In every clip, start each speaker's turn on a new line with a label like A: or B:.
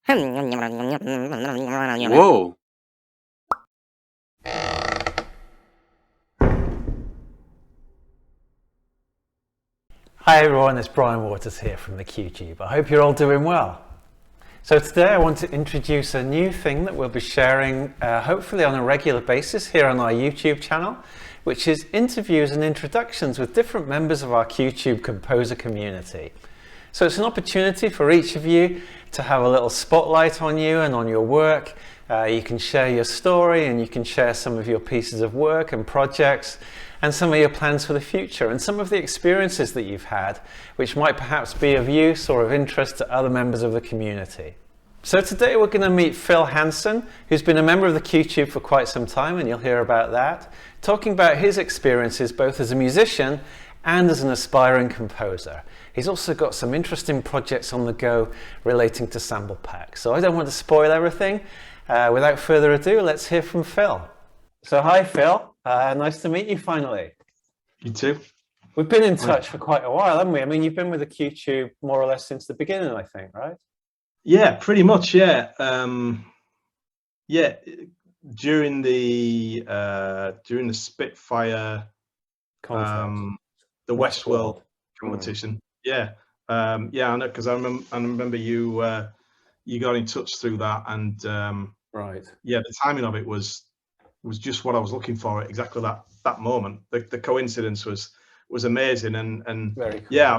A: Whoa.
B: Hi everyone, it's Brian Waters here from the QTube. I hope you're all doing well. So today I want to introduce a new thing that we'll be sharing hopefully on a regular basis here on our YouTube channel, which is interviews and introductions with different members of our QTube composer community. So it's an opportunity for each of you to have a little spotlight on you and on your work. You can share your story and you can share some of your pieces of work and projects and some of your plans for the future and some of the experiences that you've had, which might perhaps be of use or of interest to other members of the community. So today we're going to meet Phil Hanson, who's been a member of the QTube for quite some time, and you'll hear about that, talking about his experiences both as a musician and as an aspiring composer. He's also got some interesting projects on the go relating to sample packs. So I don't want to spoil everything. Without further ado, let's hear from Phil. So hi Phil, nice to meet you finally.
A: You too.
B: We've been in touch for quite a while, haven't we? I mean, you've been with the QTube more or less since the beginning, I think, right?
A: Yeah, pretty much. Yeah. During the Spitfire, the Westworld competition. Yeah. I know, because I remember you got in touch through that, and
B: right.
A: Yeah, the timing of it was just what I was looking for at exactly that moment. The coincidence was amazing, and
B: Very cool.
A: Yeah,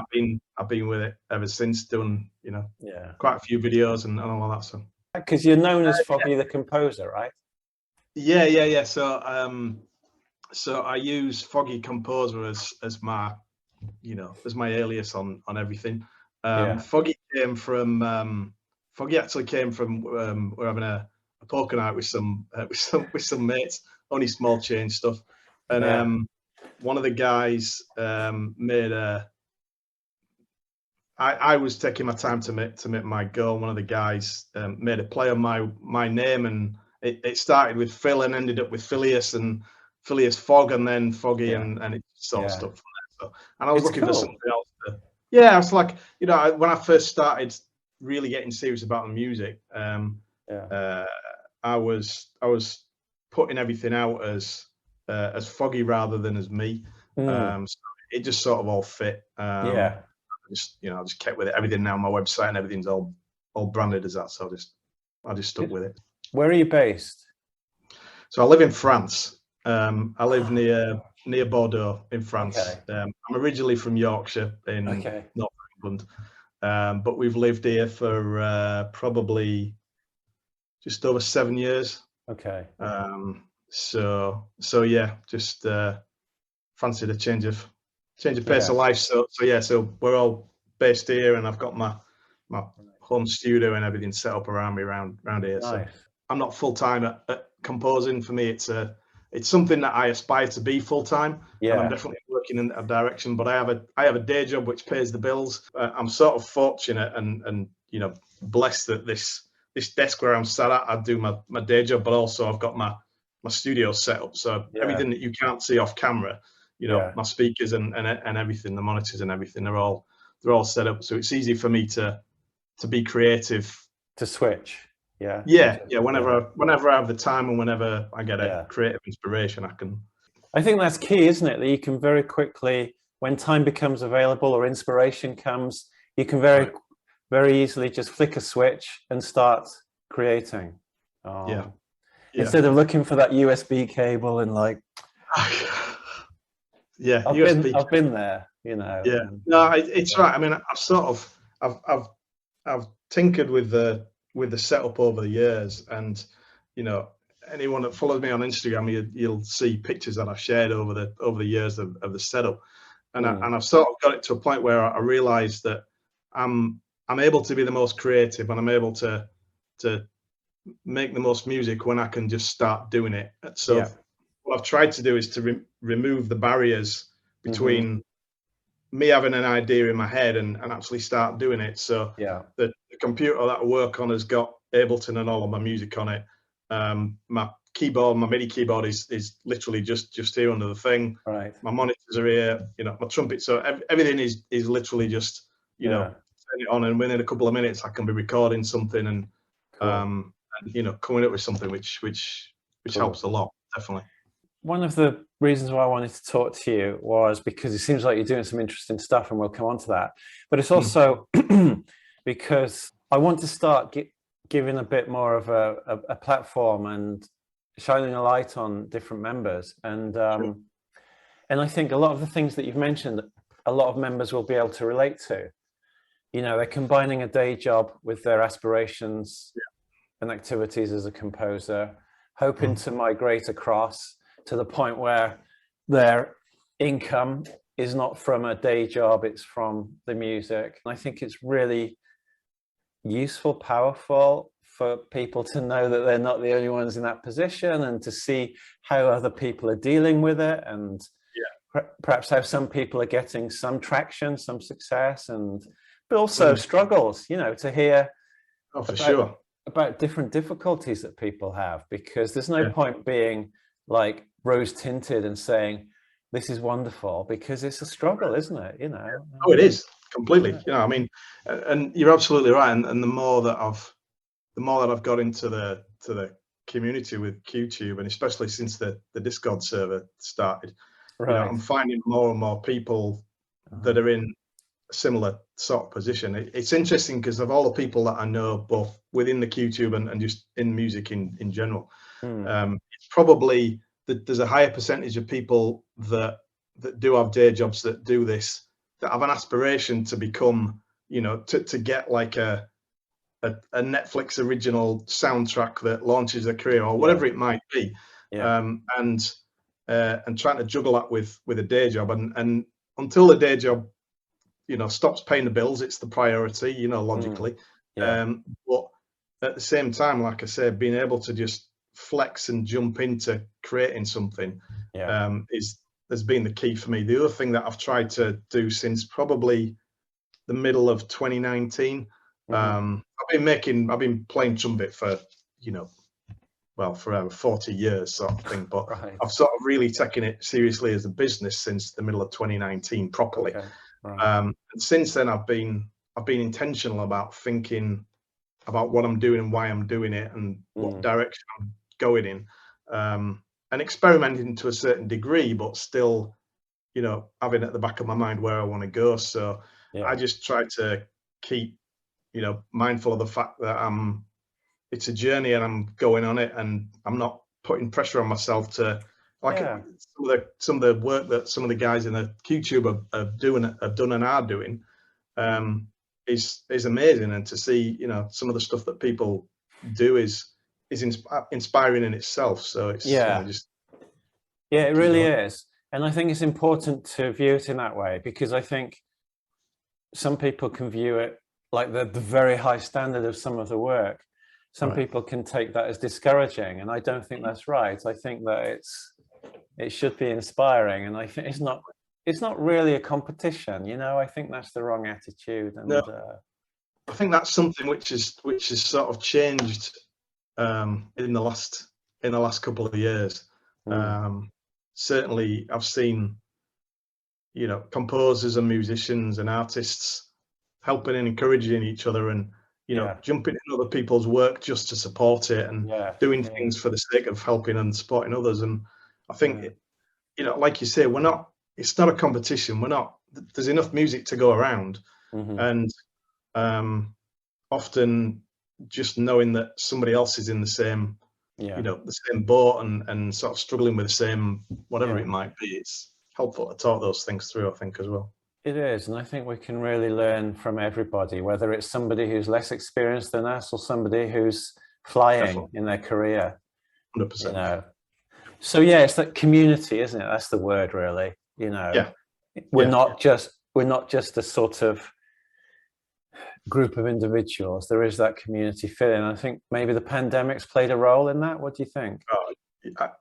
A: I've been with it ever since, doing quite a few videos and all of that stuff.
B: Because you're known as Foggy the composer, right?
A: Yeah. So I use Foggy Composer as my alias on everything. Foggy actually came from we're having a poker night with some mates, only small change stuff, and one of the guys made a. I was taking my time to make my goal. One of the guys made a play on my name, and it started with Phil and ended up with Phileas and Phileas Fogg, and then Foggy, and it sort of stuck from there. So, and I was looking for something else. I was like, when I first started really getting serious about the music, I was putting everything out as Foggy rather than as me. So it just sort of all fit. I just kept with it. Everything now on my website and everything's all branded as that. So I just stuck with it.
B: Where are you based?
A: So I live in France. I live near Bordeaux in France. Okay. I'm originally from Yorkshire in North England, but we've lived here for probably just over 7 years.
B: Okay.
A: So yeah, just fancied a change of pace of life. So we're all based here, and I've got my home studio and everything set up around me around here. Nice. So I'm not full time at composing. For me, it's something that I aspire to be full time. Yeah. And I'm definitely working in that direction. But I have a day job which pays the bills. I'm sort of fortunate and blessed that this desk where I'm sat at, I do my day job, but also I've got my studio set up. So everything that you can't see off camera, my speakers and everything, the monitors and everything, they're all set up. So it's easy for me to be creative. To switch. Whenever I have the time and whenever I get a creative inspiration, I think that's key, isn't it? That you can very quickly, when time becomes available or inspiration comes, you can very easily just flick a switch and start creating. Instead of looking for that USB cable and like. I've been there, Yeah. No, it's right. I mean, I've tinkered with the setup over the years, and anyone that follows me on Instagram, you'll see pictures that I've shared over the years of the setup, and I've sort of got it to a point where I realize that I'm able to be the most creative, and I'm able to make the most music when I can just start doing it. So what I've tried to do is to remove the barriers between me having an idea in my head and actually start doing it. So the computer that I work on has got Ableton and all of my music on it. My keyboard, my MIDI keyboard is literally just here under the thing. Right. My monitors are here, my trumpet. So everything is literally just, turn it on, and within a couple of minutes I can be recording something and
B: Cool.
A: And you know, coming up with something which
B: Cool.
A: helps a lot, definitely.
B: One of the reasons why I wanted to talk to you was because it seems like you're doing some interesting stuff, and we'll come on to that. But it's also because I want to start giving a bit more of a platform and shining a light on different members. And and I think a lot of the things that you've mentioned, a lot of members will be able to relate to. You know, they're combining a day job with their aspirations and activities as a composer, hoping to migrate across to the point where their income is not from a day job, it's from the music. And I think it's really useful, powerful for people to know that they're not the only ones in that position, and to see how other people are dealing with it, and perhaps how some people are getting some traction, some success, and but also struggles, you know, to hear about different difficulties that people have, because there's no point being like rose tinted and saying this is wonderful, because it's a struggle, isn't it? You know.
A: Oh, it is completely. You know, I mean, and you're absolutely right. And the more that I've got into the community with QTube, and especially since the Discord server started, you know, I'm finding more and more people that are in a similar sort of position. It's interesting because of all the people that I know, both within the QTube and just in music in general, it's probably that there's a higher percentage of people that do have day jobs that do this, that have an aspiration to become, you know, to get like a Netflix original soundtrack that launches their career or whatever it might be, and trying to juggle that with a day job, and until the day job, you know, stops paying the bills, it's the priority, you know, logically. But at the same time, like I said, being able to just flex and jump into creating something has been the key for me. The other thing that I've tried to do since probably the middle of 2019, I've been playing trumpet for, you know, well, for over 40 years sort of thing, but I've sort of really taken it seriously as a business since the middle of 2019 properly. And since then I've been intentional about thinking about what I'm doing and why I'm doing it, and what direction I'm going in, and experimenting to a certain degree, but still, you know, having at the back of my mind where I want to go. So I just try to keep, you know, mindful of the fact that it's a journey and I'm going on it, and I'm not putting pressure on myself to, like, some of the work that some of the guys in the QTube have done and are doing is amazing. And to see, you know, some of the stuff that people do is inspiring in itself. So it's you know, just
B: it really is. And I think it's important to view it in that way, because I think some people can view it like the very high standard of some of the work. Some people can take that as discouraging, and I don't think that's right. I think that it should be inspiring, and I think it's not really a competition, you know. I think that's the wrong attitude. And
A: I think that's something which is sort of changed in the last couple of years. Certainly I've seen, you know, composers and musicians and artists helping and encouraging each other, and, you know, jumping in other people's work just to support it, and doing things for the sake of helping and supporting others. And I think, you know, like you say, it's not a competition. There's enough music to go around. And often just knowing that somebody else is in the same, you know, the same boat, and sort of struggling with the same, whatever it might be, it's helpful to talk those things through, I think, as well.
B: It is, and I think we can really learn from everybody, whether it's somebody who's less experienced than us or somebody who's flying in their career.
A: 100%.
B: You know? So it's that community, isn't it? That's the word, really. You know, we're not just a sort of group of individuals. There is that community feeling. I think maybe the pandemic's played a role in that. What do you think?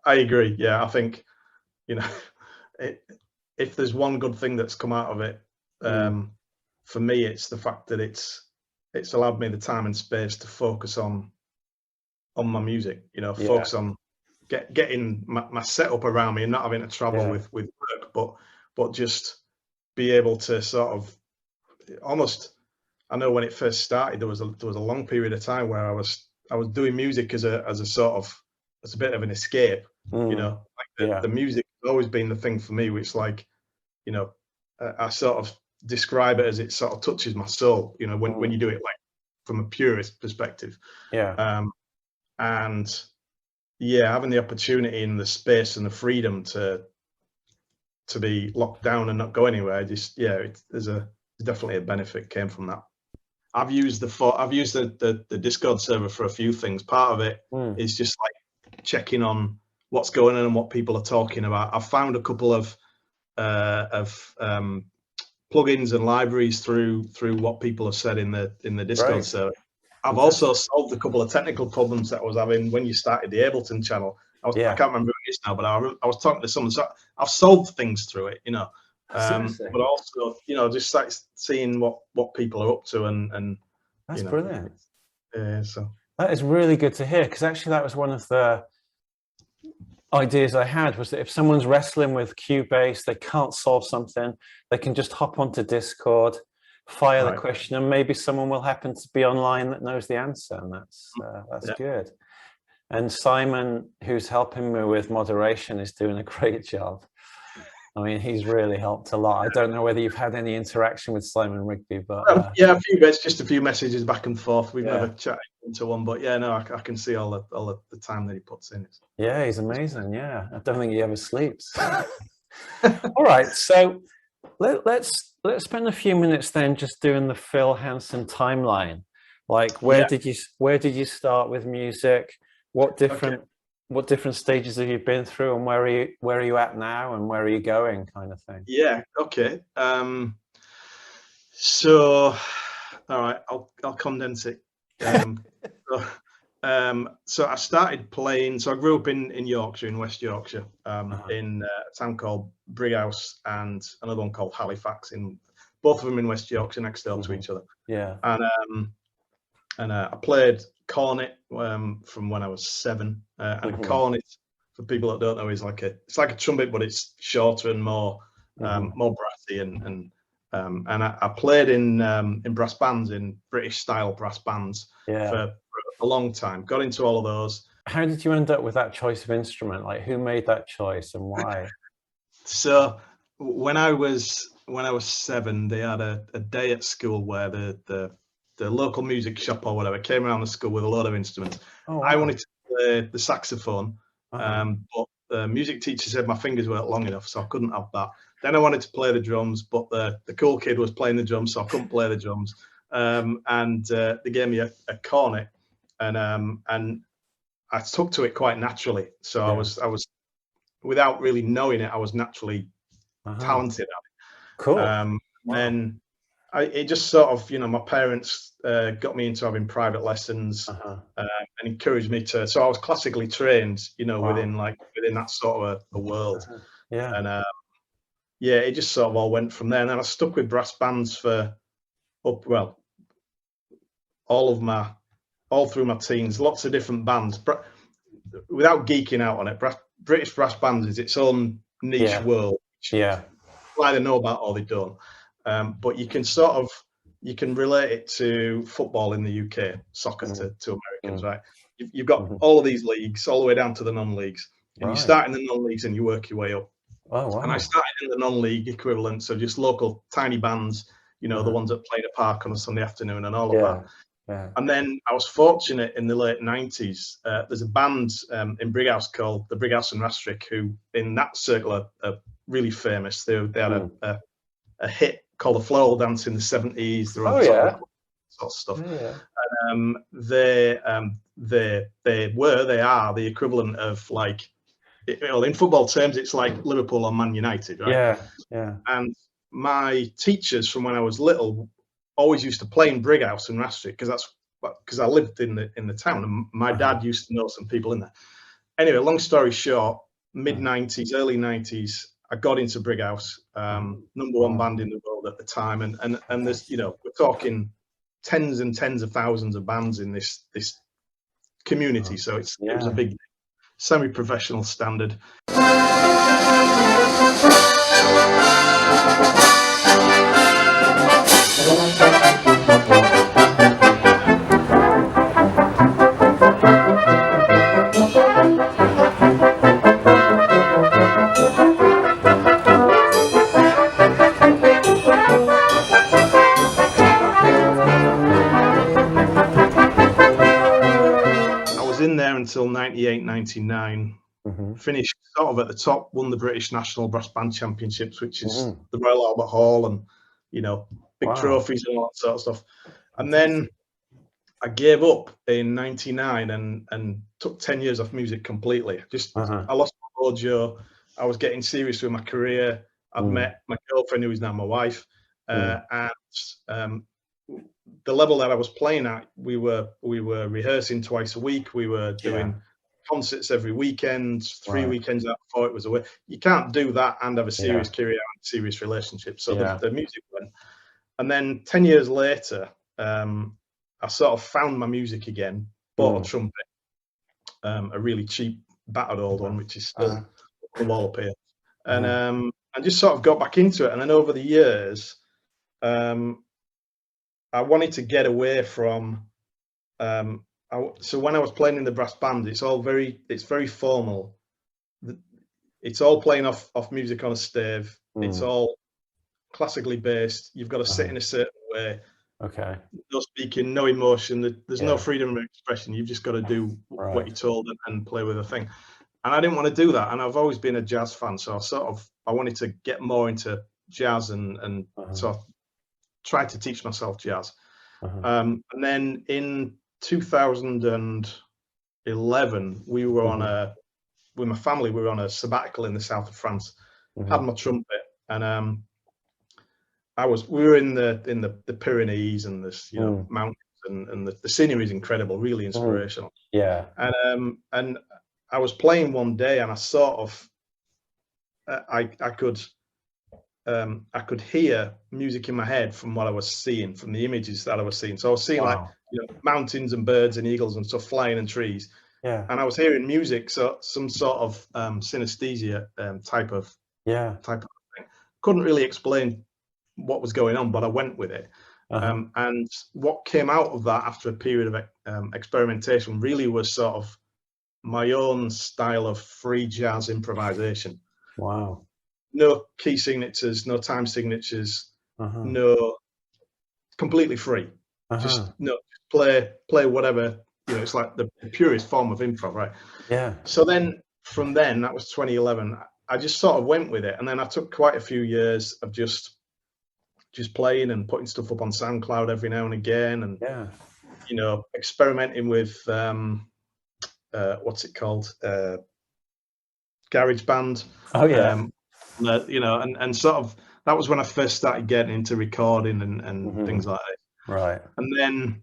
A: I agree. Yeah, I think, you know, if there's one good thing that's come out of it, for me, it's the fact that it's allowed me the time and space to focus on my music. You know, focus on getting my setup around me, and not having to travel with work, but just be able to sort of almost. I know when it first started, there was a long period of time where I was doing music as a sort of, as a bit of an escape, you know, like the music has always been the thing for me, which, like, you know, I sort of describe it as it sort of touches my soul, you know, when you do it like from a purist perspective. And yeah, having the opportunity and the space and the freedom to be locked down and not go anywhere, just there's definitely a benefit came from that. I've used the Discord server for a few things. Part of it is just like checking on what's going on and what people are talking about. I've found a couple of plugins and libraries through what people have said in the Discord server. I've also solved a couple of technical problems that I was having when you started the Ableton channel. I can't remember who it is now, but I was talking to someone. So I've solved things through it, you know. But also, you know, just like seeing what people are up to, and
B: that's, you know, brilliant.
A: So
B: that is really good to hear, because actually that was one of the ideas I had, was that if someone's wrestling with Cubase, they can't solve something, they can just hop onto Discord, fire the question, and maybe someone will happen to be online that knows the answer, and that's good. And Simon, who's helping me with moderation, is doing a great job. I mean, he's really helped a lot. I don't know whether you've had any interaction with Simon Rigby, but
A: yeah, a few bits, just a few messages back and forth. We've never chatted into one, but yeah, no, I can see all the time that he puts in.
B: Yeah, he's amazing. Yeah, I don't think he ever sleeps. All right, so let's spend a few minutes then just doing the Phil Hanson timeline. Like, where did you start with music? What different stages have you been through, and where are you at now, and where are you going, kind of thing?
A: Yeah. Okay. So, all right, I'll condense it. So I started playing. So I grew up in Yorkshire, in West Yorkshire, in a town called Brighouse and another one called Halifax. In both of them in West Yorkshire, next door to each other.
B: Yeah.
A: And I played cornet from when I was 7. And a cornet, for people that don't know, is it's like a trumpet, but it's shorter and more brassy. And I played in brass bands, in British style brass bands for a long time. Got into all of those.
B: How did you end up with that choice of instrument? Like, who made that choice and why?
A: So when I was 7, they had a day at school where the local music shop or whatever came around the school with a load of instruments. Oh, wow. I wanted to play the saxophone, but the music teacher said my fingers weren't long enough, so I couldn't have that. Then I wanted to play the drums, but the cool kid was playing the drums, so I couldn't play the drums. And they gave me a cornet, and I took to it quite naturally. So I was, without really knowing it, I was naturally talented at it.
B: Cool.
A: And it just sort of, you know, my parents got me into having private lessons and encouraged me to. So I was classically trained, you know, within that sort of a world. And it just sort of all went from there. And then I stuck with brass bands for all through my teens, lots of different bands. Without geeking out on it, British brass bands is its own niche world. Either know about or they don't. But you can relate it to football in the UK, soccer to Americans, right? You've got all of these leagues, all the way down to the non-leagues, and you start in the non-leagues and you work your way up.
B: Oh, wow.
A: And I started in the non-league equivalent, so just local tiny bands, you know, the ones that play in a park on a Sunday afternoon and all of that.
B: Yeah.
A: And then I was fortunate in the late 90s. There's a band in Brighouse called the Brighouse and Rastrick, who in that circle are really famous. They had a hit called the Floral Dance in the 70s. They were sort of stuff. And they are the equivalent of, like, in football terms, it's like Liverpool or Man United, right?
B: Yeah.
A: And my teachers from when I was little always used to play in Brighouse and Rastrick, because I lived in the town, and my dad used to know some people in there. Anyway, long story short, mid-90s, early 90s, I got into Brighouse, number one band in the world at the time, and there's, you know, we're talking tens and tens of thousands of bands in this community, so it was a big semi-professional standard. until 98, 99. Finished sort of at the top, won the British National Brass Band Championships, which is the Royal Albert Hall, and big trophies and all that sort of stuff. And then I gave up in 99 and took 10 years off music completely. I lost my mojo. I was getting serious with my career. I'd met my girlfriend, who is now my wife, and the level that I was playing at, we were rehearsing twice a week. We were doing concerts every weekend, 3 weekends out before it was away. You can't do that and have a serious career and a serious relationship. So the music went. And then 10 years later, I sort of found my music again, bought a trumpet, a really cheap, battered old one, which is still on the wall up here. And just sort of got back into it. And then over the years, I wanted to get away from. So when I was playing in the brass band, it's very formal. It's all playing off music on a stave. It's all classically based. You've got to sit in a certain way.
B: Okay.
A: No speaking, no emotion. There's no freedom of expression. You've just got to do what you're told and play with a thing. And I didn't want to do that. And I've always been a jazz fan, so I wanted to get more into jazz and sort of tried to teach myself jazz. And then in 2011, we were with my family, we were on a sabbatical in the south of France. Had my trumpet, and we were in the Pyrenees and this mountains, and the scenery is incredible, really inspirational. And I was playing one day, and I sort of I could hear music in my head from what I was seeing, from the images that I was seeing. So I was seeing like mountains and birds and eagles and stuff flying and trees. And I was hearing music, so some sort of synesthesia type of thing. Couldn't really explain what was going on, but I went with it. And what came out of that after a period of experimentation really was sort of my own style of free jazz improvisation.
B: Wow.
A: No key signatures, no time signatures, no, completely free. Just play whatever, it's like the purest form of improv, right? So then from then, that was 2011, I just sort of went with it. And then I took quite a few years of just playing and putting stuff up on SoundCloud every now and again, and experimenting with what's it called, GarageBand. And sort of that was when I first started getting into recording and things like that.
B: Right.
A: And then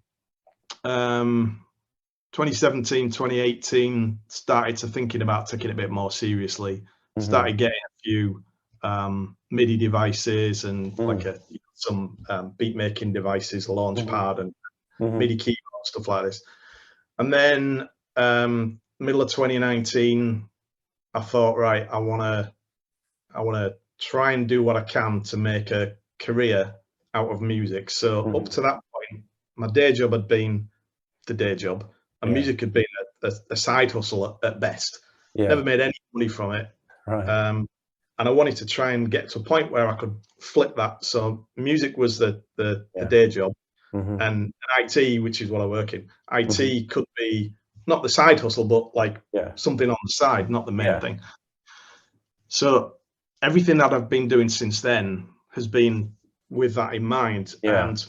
A: 2017, 2018, started to thinking about taking it a bit more seriously. Started getting a few MIDI devices and like some beat making devices, Launchpad and MIDI keyboard, stuff like this. And then middle of 2019, I thought, right, I want to try and do what I can to make a career out of music. So up to that point, my day job had been the day job, and music had been a side hustle at best. Never made any money from it. And I wanted to try and get to a point where I could flip that. So music was the day job, and IT, which is what I work in, IT could be not the side hustle, but like something on the side, not the main thing. So everything that I've been doing since then has been with that in mind. And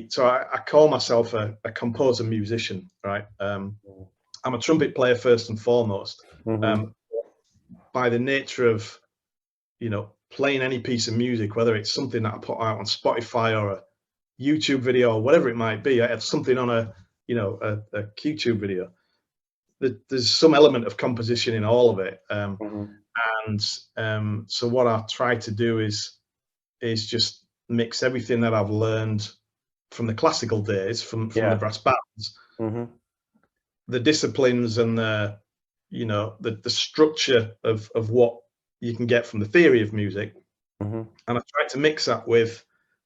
A: so I call myself a composer musician, right? I'm a trumpet player first and foremost. By the nature of playing any piece of music, whether it's something that I put out on Spotify or a YouTube video or whatever it might be, I have something on a YouTube video. There's some element of composition in all of it. So what I try to do is just mix everything that I've learned from the classical days, from the brass bands, the disciplines and the structure of what you can get from the theory of music, and I try to mix that with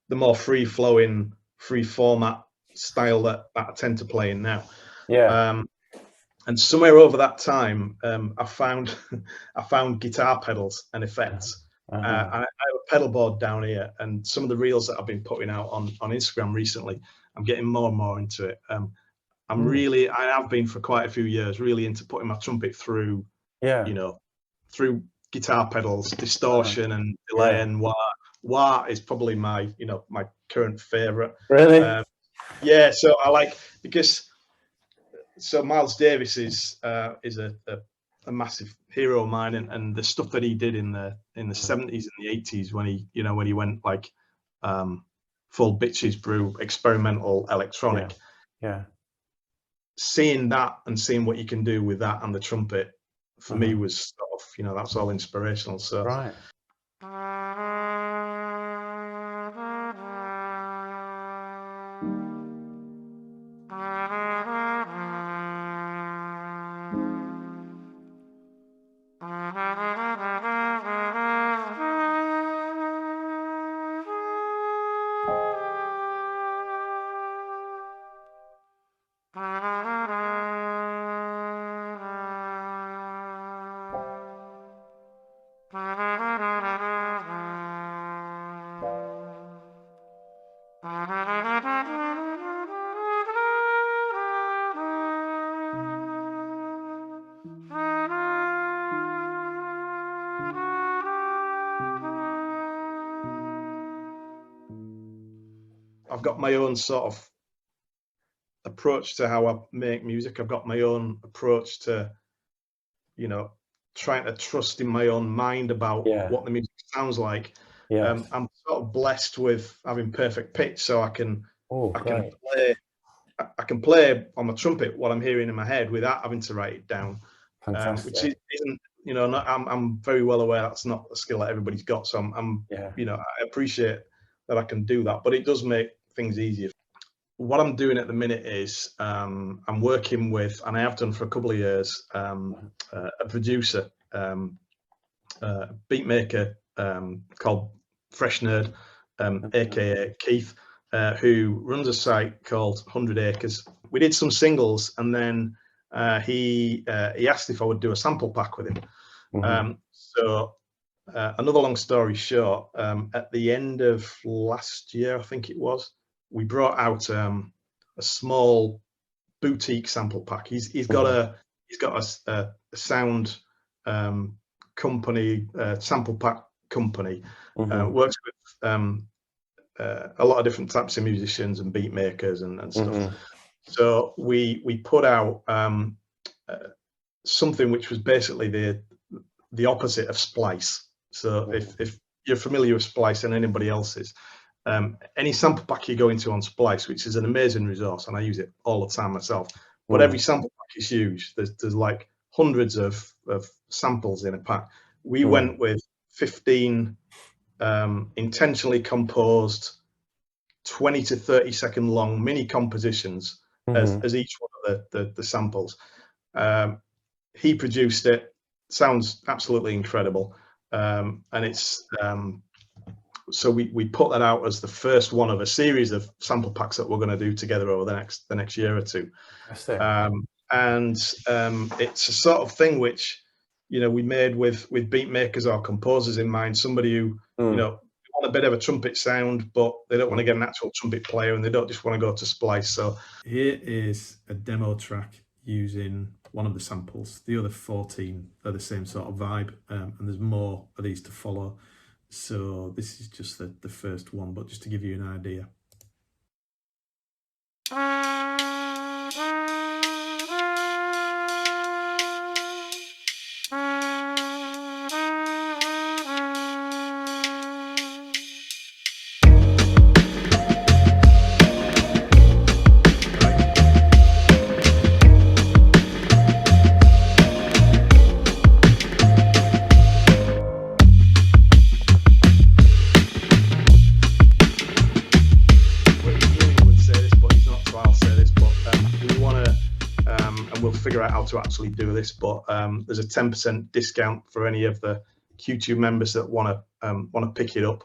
A: the more free flowing, free format style that I tend to play in now. And somewhere over that time, I found guitar pedals and effects. I have a pedal board down here, and some of the reels that I've been putting out on Instagram recently, I'm getting more and more into it. I'm really, I have been for quite a few years, really into putting my trumpet through, you know, through guitar pedals, distortion and delay, and wah is probably my, you know, my current favorite.
B: Really?
A: Yeah, so I like, because so Miles Davis is a massive hero of mine, and the stuff that he did in the 70s and the 80s, when he, you know, when he went like full bitches brew, experimental electronic.
B: Yeah.
A: Seeing that and seeing what you can do with that and the trumpet, for me, was sort of, you know, that's all inspirational. So
B: Right.
A: I've got my own sort of approach to how I make music. I've got my own approach to, you know, trying to trust in my own mind about what the music sounds like. I'm sort of blessed with having perfect pitch, so I can play on my trumpet what I'm hearing in my head without having to write it down. Which isn't, you know, I'm very well aware that's not a skill that everybody's got. So I'm you know, I appreciate that I can do that, but it does make things easier. What I'm doing at the minute is I'm working with, and I have done for a couple of years, a producer, beat maker called Fresh Nerd, aka Keith, who runs a site called 100 Acres. We did some singles, and then he asked if I would do a sample pack with him. So another long story short, at the end of last year, I think it was, we brought out a small boutique sample pack. He's got a sound company, sample pack company, works with a lot of different types of musicians and beat makers and stuff. So we put out something which was basically the opposite of Splice. So if you're familiar with Splice, and anybody else is, any sample pack you go into on Splice, which is an amazing resource, and I use it all the time myself, but every sample pack is huge. There's like hundreds of samples in a pack. We went with 15 intentionally composed 20 to 30 second long mini compositions as each one of the samples. He produced it. Sounds absolutely incredible, and it's so we put that out as the first one of a series of sample packs that we're going to do together over the next year or two. And it's a sort of thing which, you know, we made with beat makers or composers in mind. Somebody who, you know, want a bit of a trumpet sound, but they don't want to get an actual trumpet player, and they don't just want to go to Splice. So here is a demo track using one of the samples. The other 14 are the same sort of vibe, and there's more of these to follow. So this is just the first one, but just to give you an idea. Figure out how to actually do this, but there's a 10% discount for any of the QTube members that want to pick it up.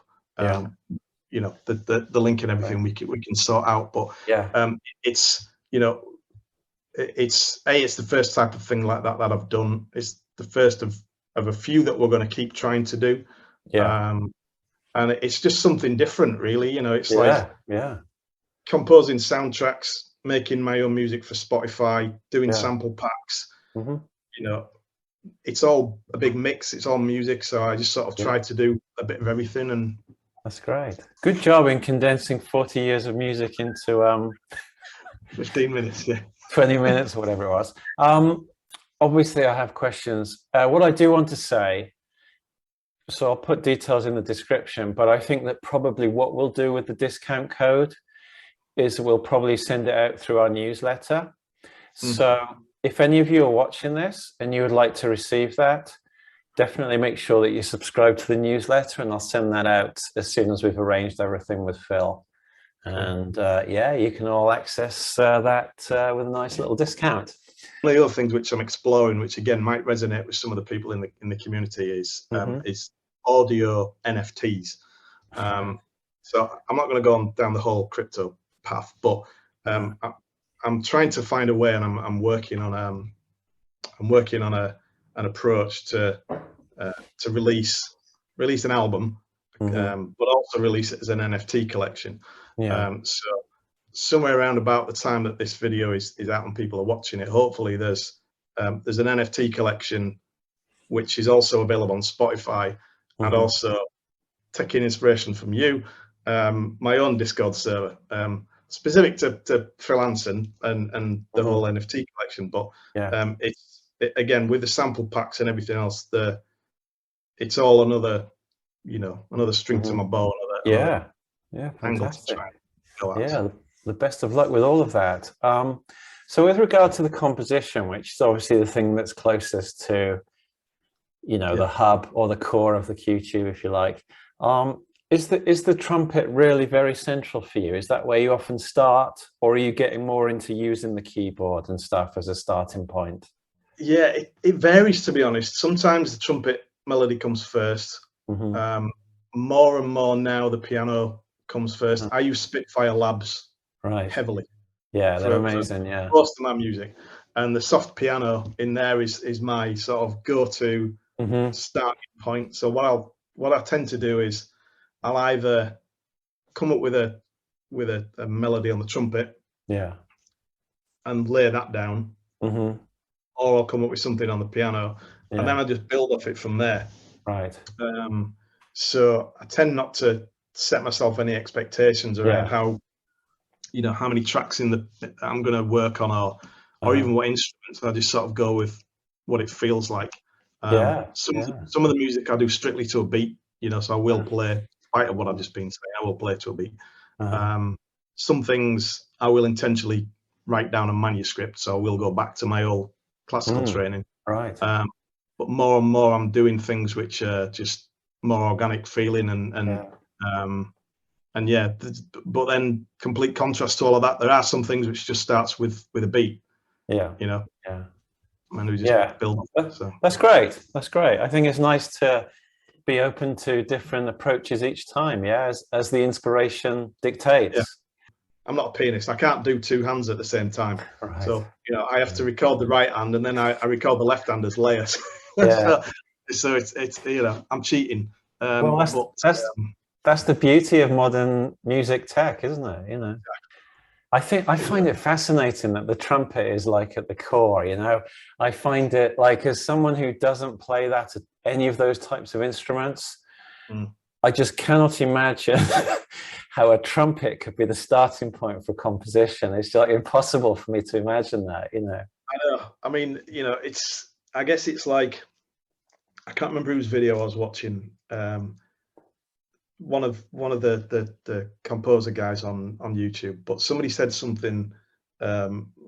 A: You know, the link and everything we can sort out, but it's, you know, it's the first type of thing like that I've done. It's the first of a few that we're going to keep trying to do, and it's just something different, really. You know, it's like composing soundtracks making my own music for Spotify, doing sample packs. You know, it's all a big mix. It's all music, so I just sort of try to do a bit of everything. And
B: that's great. Good job in condensing 40 years of music into
A: 15 minutes,
B: 20 minutes or whatever it was. Obviously, I have questions. What I do want to say, so I'll put details in the description, but I think that probably what we'll do with the discount code is we'll probably send it out through our newsletter. So if any of you are watching this and you would like to receive that, definitely make sure that you subscribe to the newsletter, and I'll send that out as soon as we've arranged everything with Phil. And yeah, you can all access that with a nice little discount.
A: One of the other things which I'm exploring, which again might resonate with some of the people in the community, is audio NFTs. So I'm not going to go down the whole crypto path, but I'm trying to find a way, and I'm working on an approach to release an album, but also release it as an NFT collection. So somewhere around about the time that this video is out and people are watching it, hopefully there's an NFT collection which is also available on Spotify, and also taking inspiration from you, my own Discord server, specific to Phil Hanson and the whole NFT collection. But it's again, with the sample packs and everything else, it's all another string to my bow.
B: Fantastic. The best of luck with all of that. So with regard to the composition, which is obviously the thing that's closest to, the hub or the core of the Q-tube, if you like, is the trumpet really very central for you? Is that where you often start, or are you getting more into using the keyboard and stuff as a starting point?
A: Yeah, it varies, to be honest. Sometimes the trumpet melody comes first. More and more now the piano comes first. I use Spitfire Labs heavily.
B: Yeah, they're amazing. Yeah,
A: most of my music, and the soft piano in there is my sort of go-to starting point. So what I tend to do is I'll either come up with a melody on the trumpet, and lay that down, or I'll come up with something on the piano, and then I just build off it from there. So I tend not to set myself any expectations around how many tracks I'm going to work on, or even what instruments. I just sort of go with what it feels like. Some of the music I do strictly to a beat, so I will play, in spite of what I've just been saying, I will play to a beat. Some things I will intentionally write down a manuscript, so I will go back to my old classical training. But more and more I'm doing things which are just more organic feeling, but then complete contrast to all of that, there are some things which just starts with a beat. And we just build on it. So
B: that's great. I think it's nice to be open to different approaches each time, as the inspiration dictates.
A: I'm not a pianist. I can't do two hands at the same time. So I have to record the right hand, and then I record the left hand as layers. So it's I'm cheating.
B: Well, that's the beauty of modern music tech, isn't it? I find it fascinating that the trumpet is like at the core. I find it like, as someone who doesn't play that at any of those types of instruments, I just cannot imagine how a trumpet could be the starting point for composition. It's like impossible for me to imagine that.
A: I know. I mean, I guess it's like, I can't remember whose video I was watching. One of the composer guys on YouTube, but somebody said something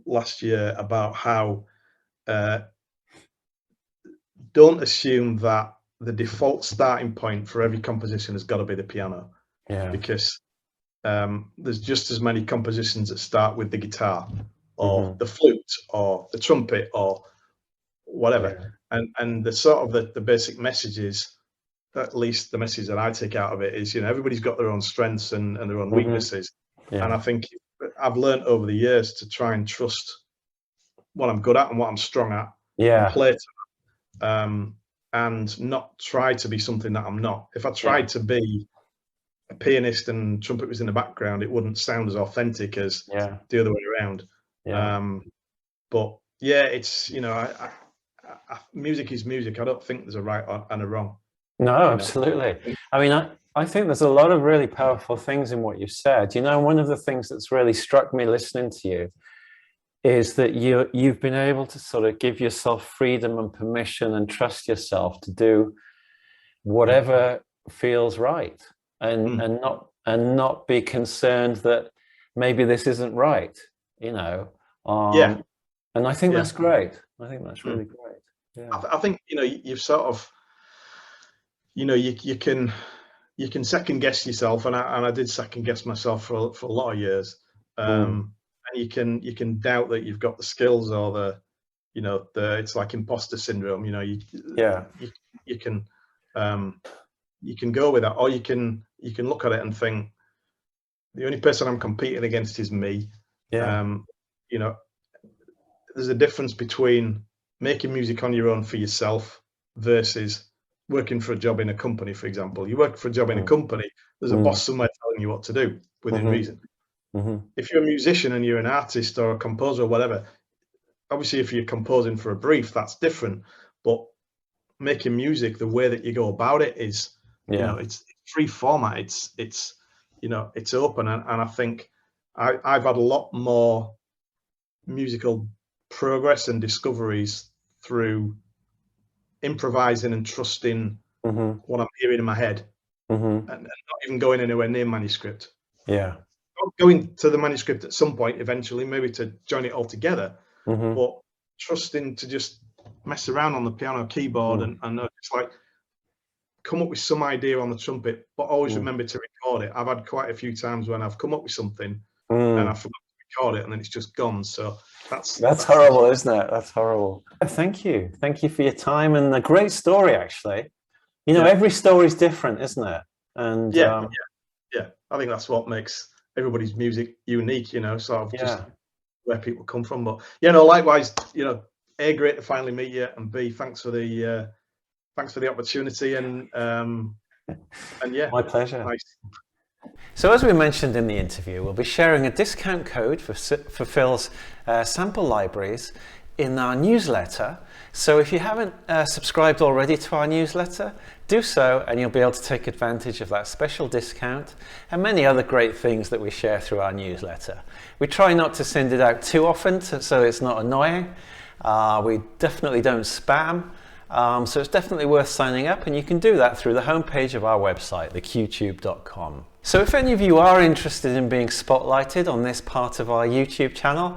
A: last year about how don't assume that the default starting point for every composition has got to be the piano, because there's just as many compositions that start with the guitar or the flute or the trumpet or whatever, and the sort of the basic message is, at least the message that I take out of it is, everybody's got their own strengths and their own weaknesses. And I think I've learned over the years to try and trust what I'm good at and what I'm strong at, and play to that, and not try to be something that I'm not. If I tried to be a pianist and trumpet was in the background, it wouldn't sound as authentic as the other way around. But yeah, it's, you know, music is music. I don't think there's a right and a wrong.
B: No, absolutely. I mean, I think there's a lot of really powerful things in what you said. You know, one of the things that's really struck me listening to you is that you've been able to sort of give yourself freedom and permission and trust yourself to do whatever feels right, and not be concerned that maybe this isn't right, you know. And I think that's great. I think that's really great. Yeah.
A: I think, you know, you've sort of, you know, you can second guess yourself, and I did second guess myself for a lot of years. And you can doubt that you've got the skills, or the, you know, it's like imposter syndrome. You know, you can go with that, or you can look at it and think, the only person I'm competing against is me. You know, there's a difference between making music on your own for yourself versus working for a job in a company. For example, you work for a job in a company, there's a boss somewhere telling you what to do within reason. If you're a musician and you're an artist or a composer or whatever, obviously if you're composing for a brief, that's different. But making music, the way that you go about it is, you know, it's free format. It's you know, it's open, and I think I've had a lot more musical progress and discoveries through improvising and trusting what I'm hearing in my head, and not even going anywhere near manuscript. Going to the manuscript at some point eventually, maybe to join it all together, but trusting to just mess around on the piano keyboard and just like come up with some idea on the trumpet, but always remember to record it. I've had quite a few times when I've come up with something and I forgot to record it, and then it's just gone. So that's
B: horrible, isn't it? That's horrible. Thank you for your time, and a great story, actually. You know, every story is different, isn't it? And
A: I think that's what makes everybody's music unique, you know, sort of just where people come from. But yeah, no, likewise, you know, A, great to finally meet you, and B, thanks for the opportunity, and yeah,
B: my pleasure.
A: Nice.
B: So as we mentioned in the interview, we'll be sharing a discount code for Phil's sample libraries in our newsletter. So if you haven't subscribed already to our newsletter, do so, and you'll be able to take advantage of that special discount and many other great things that we share through our newsletter. We try not to send it out too often so it's not annoying. We definitely don't spam. So it's definitely worth signing up, and you can do that through the homepage of our website, theqtube.com. So if any of you are interested in being spotlighted on this part of our YouTube channel,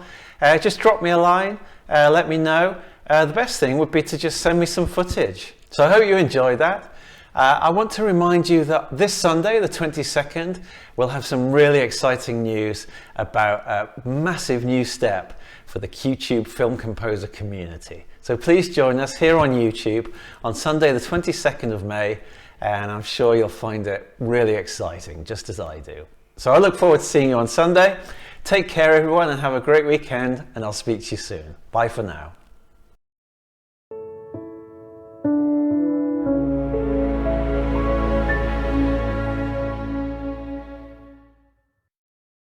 B: just drop me a line, let me know. The best thing would be to just send me some footage. So I hope you enjoyed that. I want to remind you that this Sunday, the 22nd, we'll have some really exciting news about a massive new step for the QTube film composer community. So please join us here on YouTube on Sunday the 22nd of May, and I'm sure you'll find it really exciting, just as I do. So I look forward to seeing you on Sunday. Take care everyone, and have a great weekend, and I'll speak to you soon. Bye for now.